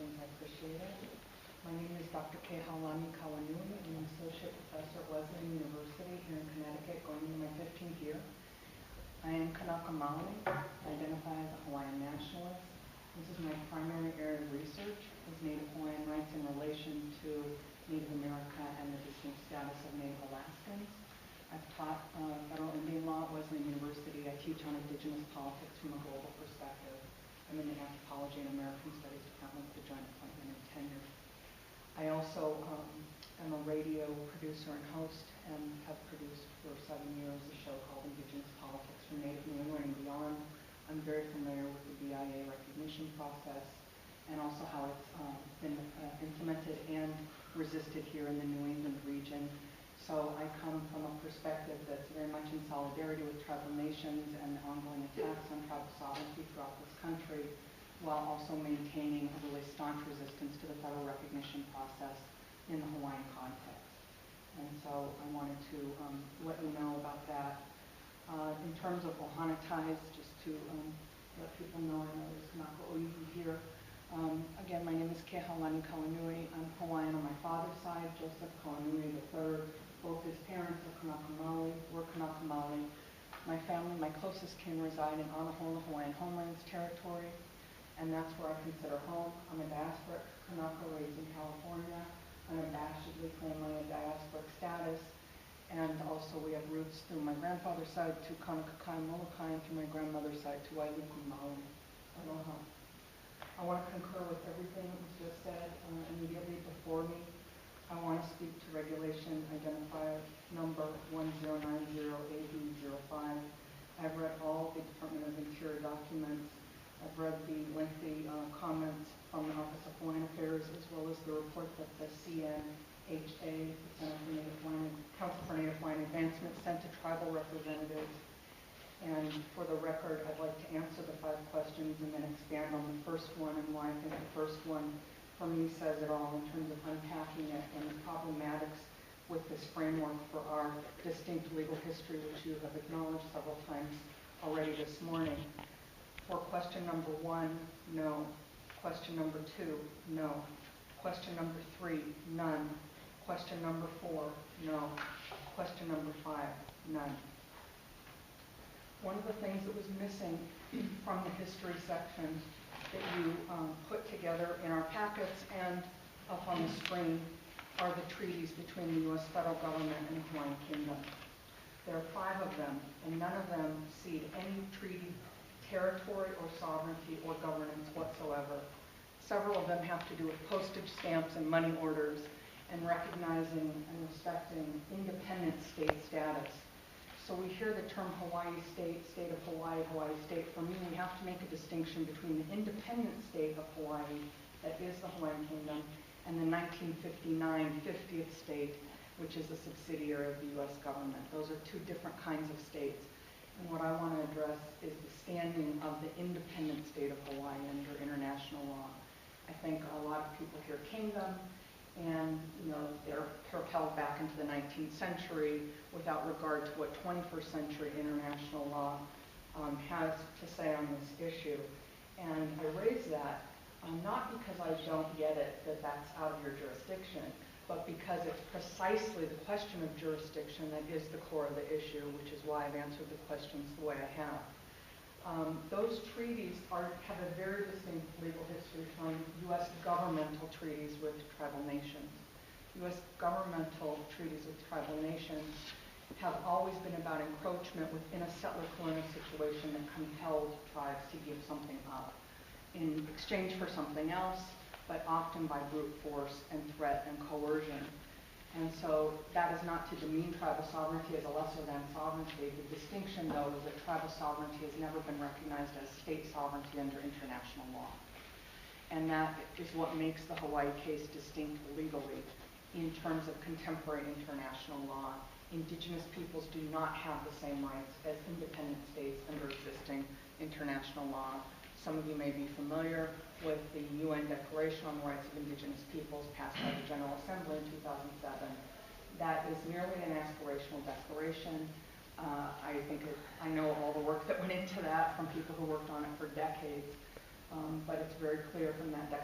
questions. I appreciate it. My name is Dr. Kehaulani Kauanui. I'm an associate professor at Wesleyan University here in Connecticut, going into my 15th year. I am Kanaka Maoli. I identify as a Hawaiian nationalist. This is my primary area of research, is Native Hawaiian rights in relation to Native America and the distinct status of Native Alaskans. I've taught federal Indian law at Wesleyan University. I teach on indigenous politics from a global perspective. I'm in the Anthropology and American Studies Department with a joint appointment and tenure. I also am a radio producer and host and have produced for 7 years a show called Indigenous Politics from Native New England and Beyond. I'm very familiar with the BIA recognition process and also how it's been implemented and resisted here in the New England region. So I come from a perspective that's very much in solidarity with tribal nations and the ongoing attacks on tribal sovereignty throughout this country, while also maintaining a really staunch resistance to the federal recognition process in the Hawaiian context. And so I wanted to let you know about that. In terms of Ohana ties, just to let people know, I know there's Kanaka Oihu here. Again, my name is Kehaulani Kauanui. I'm Hawaiian on my father's side, Joseph Kauanui III. Both his parents are Kanaka Maoli. We're Kanaka Maoli. My family, my closest kin, reside in Anahola, Hawaiian Homelands Territory, and that's where I consider home. I'm a diasporic Kanaka raised in California. Unabashedly claim my diasporic status, and also we have roots through my grandfather's side to Kanaka Molokai and through my grandmother's side to Wailuku Maoli. Aloha. I want to concur with everything that was just said immediately before me. I want to speak to regulation identifier number 1090AB05. I've read all the Department of Interior documents. I've read the lengthy comments from the Office of Hawaiian Affairs, as well as the report that the CNHA, the Center for Native Hawaiian, Council for Native Hawaiian Advancement, sent to tribal representatives. And for the record, I'd like to answer the 5 questions and then expand on the first one and why I think the first one for me says it all in terms of unpacking it and the problematics with this framework for our distinct legal history, which you have acknowledged several times already this morning. For question number 1, no. Question number 2, no. Question number 3, none. Question number 4, no. Question number 5, none. One of the things that was missing from the history section that you put together in our packets and up on the screen are the treaties between the U.S. federal government and the Hawaiian Kingdom. There are 5 of them, and none of them cede any treaty, territory, or sovereignty or governance whatsoever. Several of them have to do with postage stamps and money orders and recognizing and respecting independent state status. So we hear the term Hawaii state, state of Hawaii, Hawaii state. For me, we have to make a distinction between the independent state of Hawaii, that is the Hawaiian Kingdom, and the 1959 50th state, which is a subsidiary of the U.S. government. Those are 2 different kinds of states. And what I want to address is the standing of the independent state of Hawaii under international law. I think a lot of people hear kingdom, and they're propelled back into the 19th century without regard to what 21st century international law has to say on this issue. And I raise that not because I don't get it that that's out of your jurisdiction, but because it's precisely the question of jurisdiction that is the core of the issue, which is why I've answered the questions the way I have. Those treaties have a very distinct legal history from U.S. governmental treaties with tribal nations. U.S. governmental treaties with tribal nations have always been about encroachment within a settler-colonial situation that compelled tribes to give something up in exchange for something else, but often by brute force and threat and coercion. And so that is not to demean tribal sovereignty as a lesser than sovereignty. The distinction, though, is that tribal sovereignty has never been recognized as state sovereignty under international law. And that is what makes the Hawaii case distinct legally in terms of contemporary international law. Indigenous peoples do not have the same rights as independent states under existing international law. Some of you may be familiar with the UN Declaration on the Rights of Indigenous Peoples passed by the General Assembly in 2007. That is merely an aspirational declaration. I know all the work that went into that from people who worked on it for decades, but it's very clear from that declaration